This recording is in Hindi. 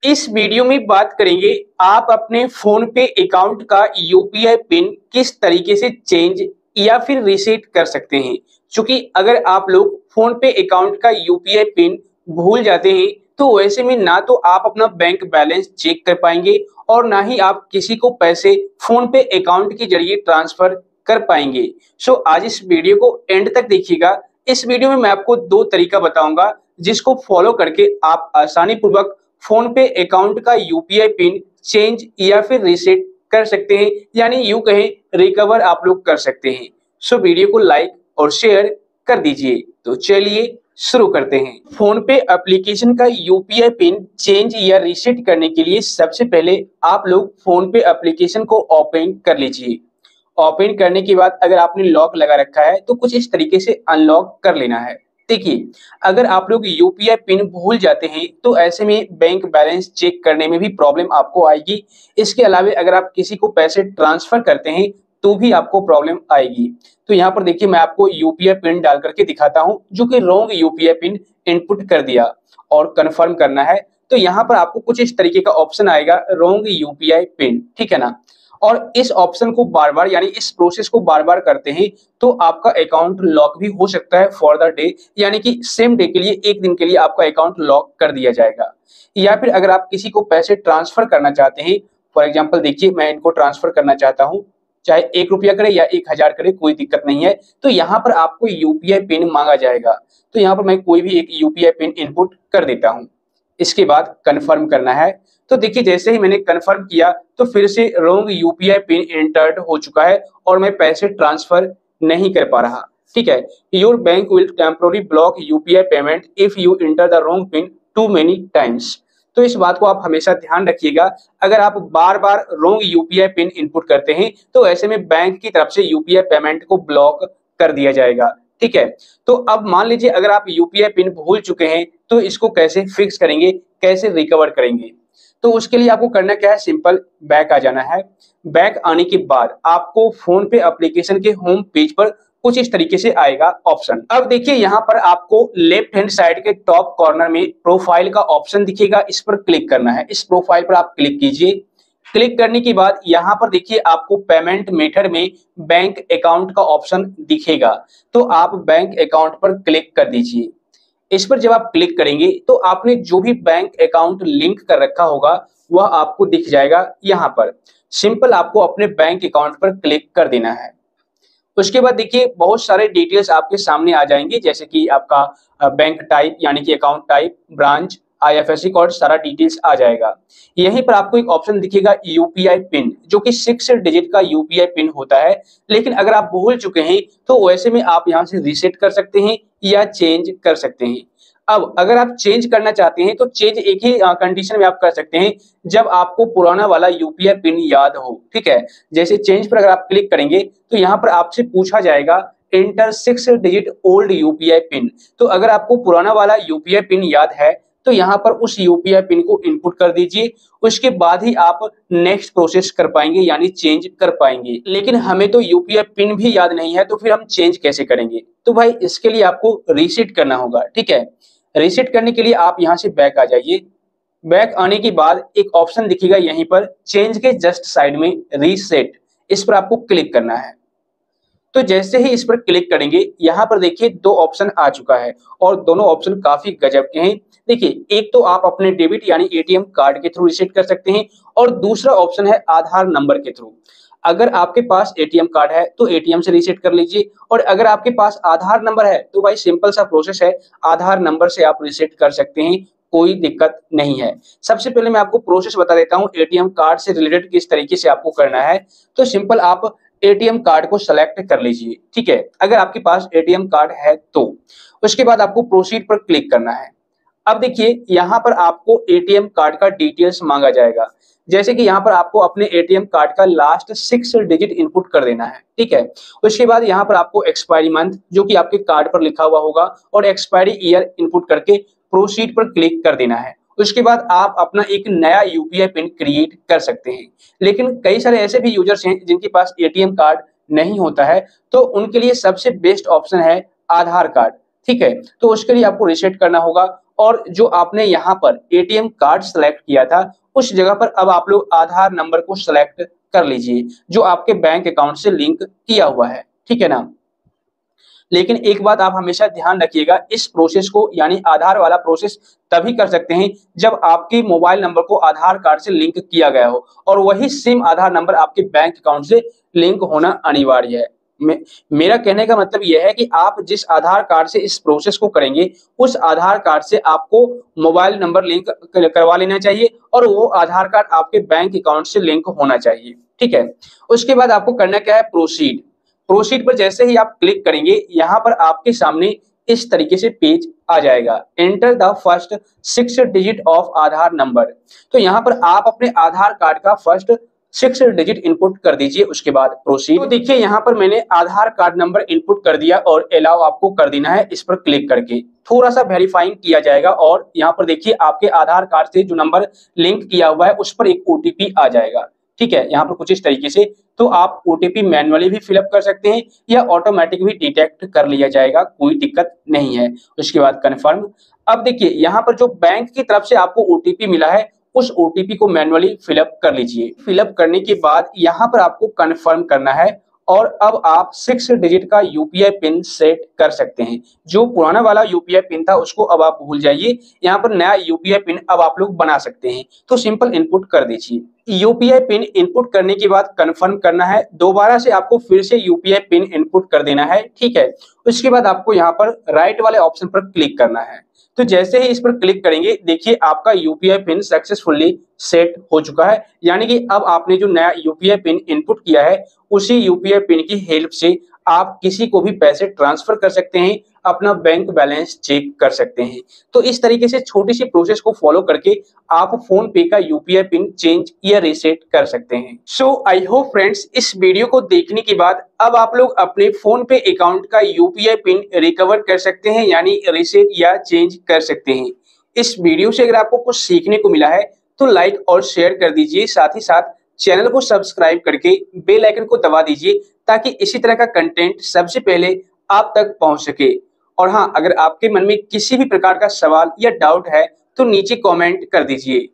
इस वीडियो में बात करेंगे आप अपने फोन पे अकाउंट का यूपीआई पिन किस तरीके से चेंज या फिर रीसेट कर सकते हैं। क्योंकि अगर आप लोग फोन पे अकाउंट का यूपीआई पिन भूल जाते हैं तो वैसे में ना तो आप अपना बैंक बैलेंस चेक कर पाएंगे और ना ही आप किसी को पैसे फोन पे अकाउंट के जरिए ट्रांसफर कर पाएंगे। सो आज इस वीडियो को एंड तक देखिएगा। इस वीडियो में मैं आपको दो तरीका बताऊंगा जिसको फॉलो करके आप आसानी पूर्वक फोन पे अकाउंट का यूपीआई पिन चेंज या फिर रीसेट कर सकते हैं, यानी यूं कहें रिकवर आप लोग कर सकते हैं। सो वीडियो को लाइक और शेयर कर दीजिए। तो चलिए शुरू करते हैं। फोन पे एप्लीकेशन का यूपीआई पिन चेंज या रीसेट करने के लिए सबसे पहले आप लोग फोन पे एप्लीकेशन को ओपन कर लीजिए। ओपन करने के बाद अगर आपने लॉक लगा रखा है तो कुछ इस तरीके से अनलॉक कर लेना है। देखिए, अगर आप लोग यूपीआई पिन भूल जाते हैं तो ऐसे में बैंक बैलेंस चेक करने में भी प्रॉब्लम आपको आएगी। इसके अलावा अगर आप किसी को पैसे ट्रांसफर करते हैं तो भी आपको प्रॉब्लम आएगी। तो यहाँ पर देखिए, मैं आपको यूपीआई पिन डाल करके दिखाता हूँ जो कि रॉन्ग यूपीआई पिन इनपुट कर दिया और कंफर्म करना है। तो यहाँ पर आपको कुछ इस तरीके का ऑप्शन आएगा, रॉन्ग यूपीआई पिन, ठीक है ना। और इस ऑप्शन को बार बार यानी इस प्रोसेस को बार बार करते हैं तो आपका अकाउंट लॉक भी हो सकता है फॉर द डे, यानी कि सेम डे के लिए, एक दिन के लिए आपका अकाउंट लॉक कर दिया जाएगा। या फिर अगर आप किसी को पैसे ट्रांसफर करना चाहते हैं, फॉर एग्जाम्पल देखिए मैं इनको ट्रांसफर करना चाहता हूँ, चाहे 1 रुपया करे या 1000 करे कोई दिक्कत नहीं है। तो यहाँ पर आपको यूपीआई पिन मांगा जाएगा। तो यहाँ पर मैं कोई भी एक यूपीआई पिन इनपुट कर देता हूँ। इसके बाद कन्फर्म करना है। तो देखिए, जैसे ही मैंने कंफर्म किया तो फिर से रॉन्ग यूपीआई पिन एंटर्ड हो चुका है और मैं पैसे ट्रांसफर नहीं कर पा रहा। ठीक है, your bank will temporary block UPI payment if you enter the wrong PIN too many times. तो इस बात को आप हमेशा ध्यान रखिएगा। अगर आप बार बार रॉन्ग यूपीआई पिन इनपुट करते हैं तो ऐसे में बैंक की तरफ से यूपीआई पेमेंट को ब्लॉक कर दिया जाएगा। ठीक है, तो अब मान लीजिए अगर आप यूपीआई पिन भूल चुके हैं तो इसको कैसे फिक्स करेंगे, कैसे रिकवर करेंगे। तो उसके लिए आपको करना क्या है, सिंपल बैक आ जाना है। बैक आने के बाद आपको फोन पे एप्लीकेशन के होम पेज पर कुछ इस तरीके से आएगा ऑप्शन। अब देखिए, यहाँ पर आपको लेफ्ट हैंड साइड के टॉप कॉर्नर में प्रोफाइल का ऑप्शन दिखेगा, इस पर क्लिक करना है। इस प्रोफाइल पर आप क्लिक कीजिए। क्लिक करने के बाद यहाँ पर देखिए आपको पेमेंट मेथड में बैंक अकाउंट का ऑप्शन दिखेगा। तो आप बैंक अकाउंट पर क्लिक कर दीजिए। इस पर जब आप क्लिक करेंगे तो आपने जो भी बैंक अकाउंट लिंक कर रखा होगा वह आपको दिख जाएगा। यहाँ पर सिंपल आपको अपने बैंक अकाउंट पर क्लिक कर देना है। उसके बाद देखिए बहुत सारे डिटेल्स आपके सामने आ जाएंगे, जैसे कि आपका बैंक टाइप यानी कि account type, branch, IFSC code, सारा डिटेल्स आ जाएगा। यहीं पर आपको एक ऑप्शन दिखेगा यूपीआई पिन, जो कि 6 डिजिट का यूपीआई पिन होता है। लेकिन अगर आप भूल चुके हैं तो वैसे में आप यहां से रीसेट कर सकते हैं या चेंज कर सकते हैं। अब अगर आप चेंज करना चाहते हैं तो चेंज एक ही कंडीशन में आप कर सकते हैं, जब आपको पुराना वाला यूपीआई पिन याद हो। ठीक है, जैसे चेंज पर अगर आप क्लिक करेंगे तो यहाँ पर आपसे पूछा जाएगा enter 6 digit old UPI pin. तो अगर आपको पुराना वाला यूपीआई पिन याद है तो यहाँ पर उस यूपीआई पिन को इनपुट कर दीजिए। उसके बाद ही आप नेक्स्ट प्रोसेस कर पाएंगे, यानी चेंज कर पाएंगे। लेकिन हमें तो यूपीआई पिन भी याद नहीं है, तो फिर हम चेंज कैसे करेंगे। तो भाई इसके लिए आपको रीसेट करना होगा। ठीक है, रीसेट करने के लिए आप यहाँ से बैक आ जाइए। बैक आने के बाद एक ऑप्शन दिखेगा यहीं पर चेंज के जस्ट साइड में रीसेट, इस पर आपको क्लिक करना है। तो जैसे ही इस पर क्लिक करेंगे यहाँ पर देखिए 2 ऑप्शन आ चुका है और दोनों ऑप्शन काफी गजब के हैं। देखिए, एक तो आप अपने डेबिट यानी एटीएम कार्ड के थ्रू रीसेट कर सकते हैं और दूसरा ऑप्शन है आधार नंबर के थ्रू। अगर आपके पास एटीएम कार्ड है तो एटीएम से रीसेट कर लीजिए, और अगर आपके पास आधार नंबर है तो भाई सिंपल सा प्रोसेस है, आधार नंबर से आप रीसेट कर सकते हैं, कोई दिक्कत नहीं है। सबसे पहले मैं आपको प्रोसेस बता देता हूं एटीएम कार्ड से रिलेटेड किस तरीके से आपको करना है। तो सिंपल आप एटीएम कार्ड को सेलेक्ट कर लीजिए। ठीक है, अगर आपके पास एटीएम कार्ड है तो उसके बाद आपको प्रोसीड पर क्लिक करना है। अब देखिए यहाँ पर आपको एटीएम कार्ड का डिटेल्स मांगा जाएगा, जैसे कि यहाँ पर आपको अपने एटीएम कार्ड का लास्ट 6 डिजिट इनपुट कर देना है। ठीक है, उसके बाद यहाँ पर आपको एक्सपायरी मंथ जो कि आपके कार्ड पर लिखा हुआ होगा और एक्सपायरी ईयर इनपुट करके प्रोसीड पर क्लिक कर देना है। उसके बाद आप अपना एक नया यूपीआई पिन क्रिएट कर सकते हैं। लेकिन कई सारे ऐसे भी यूजर्स हैं जिनके पास एटीएम कार्ड नहीं होता है, तो उनके लिए सबसे बेस्ट ऑप्शन है आधार कार्ड। ठीक है, तो उसके लिए आपको रीसेट करना होगा और जो आपने यहाँ पर एटीएम कार्ड सेलेक्ट किया था उस जगह पर अब आप लोग आधार नंबर को सेलेक्ट कर लीजिए जो आपके बैंक अकाउंट से लिंक किया हुआ है, ठीक है ना। लेकिन एक बात आप हमेशा ध्यान रखिएगा, इस प्रोसेस को यानी आधार वाला प्रोसेस तभी कर सकते हैं जब आपके मोबाइल नंबर को आधार कार्ड से लिंक किया गया हो और वही सेम आधार नंबर आपके बैंक अकाउंट से लिंक होना अनिवार्य है। मेरा कहने का मतलब यह है कि आप जिस आधार कार्ड से इस प्रोसेस को करेंगे उस आधार कार्ड से आपको मोबाइल नंबर लिंक करवा लेना चाहिए और वो आधार कार्ड आपके बैंक अकाउंट से लिंक होना चाहिए, ठीक है। उसके बाद आपको करना क्या है, प्रोसीड। प्रोसीड पर जैसे ही आप क्लिक करेंगे यहाँ पर आपके सामने इस तरीके से पेज आ जाएगा, enter the first 6 digit of Aadhaar number. तो यहाँ पर आप अपने आधार कार्ड का फर्स्ट 6 डिजिट इनपुट कर दीजिए, उसके बाद प्रोसीड। तो देखिए यहाँ पर मैंने आधार कार्ड नंबर इनपुट कर दिया और अलाउ आपको कर देना है, इस पर क्लिक करके थोड़ा सा वेरीफाइंग किया जाएगा और यहाँ पर देखिए आपके आधार कार्ड से जो नंबर लिंक किया हुआ है उस पर एक ओटीपी आ जाएगा, ठीक है। यहाँ पर कुछ इस तरीके से, तो आप ओटीपी मैन्युअली भी फिलअप कर सकते हैं या ऑटोमेटिक भी डिटेक्ट कर लिया जाएगा, कोई दिक्कत नहीं है। उसके बाद कन्फर्म। अब देखिए यहाँ पर जो बैंक की तरफ से आपको ओटीपी मिला है उस ओटीपी को मैन्युअली फिलअप कर लीजिए। फिलअप करने के बाद यहाँ पर आपको कन्फर्म करना है और अब आप 6 डिजिट का यूपीआई पिन सेट कर सकते हैं। जो पुराना वाला यूपीआई पिन था उसको अब आप भूल जाइए, यहाँ पर नया यूपीआई पिन अब आप लोग बना सकते हैं। तो सिंपल इनपुट कर दीजिए। यूपीआई पिन इनपुट करने के बाद कन्फर्म करना है, दोबारा से आपको फिर से यूपीआई पिन इनपुट कर देना है, ठीक है। उसके बाद आपको यहाँ पर राइट वाले ऑप्शन पर क्लिक करना है। तो जैसे ही इस पर क्लिक करेंगे देखिए आपका यूपीआई पिन सक्सेसफुली सेट हो चुका है, यानी कि अब आपने जो नया यूपीआई पिन इनपुट किया है उसी यूपीआई पिन की हेल्प से आप किसी को भी पैसे ट्रांसफर कर सकते हैं, अपना बैंक बैलेंस चेक कर सकते हैं। तो इस तरीके से छोटी सी प्रोसेस को फॉलो करके आप फोन पे का यूपीआई पिन चेंज या रीसेट कर सकते हैं। सो आई होप फ्रेंड्स इस वीडियो को देखने के बाद अब आप लोग अपने फोन पे अकाउंट का यूपीआई पिन रिकवर कर सकते हैं यानी रीसेट या चेंज कर सकते हैं। इस वीडियो से अगर आपको कुछ सीखने को मिला है तो लाइक और शेयर कर दीजिए, साथ ही साथ चैनल को सब्सक्राइब करके बेल आइकन को दबा दीजिए ताकि इसी तरह का कंटेंट सबसे पहले आप तक पहुंच सके। और हाँ, अगर आपके मन में किसी भी प्रकार का सवाल या डाउट है तो नीचे कमेंट कर दीजिए।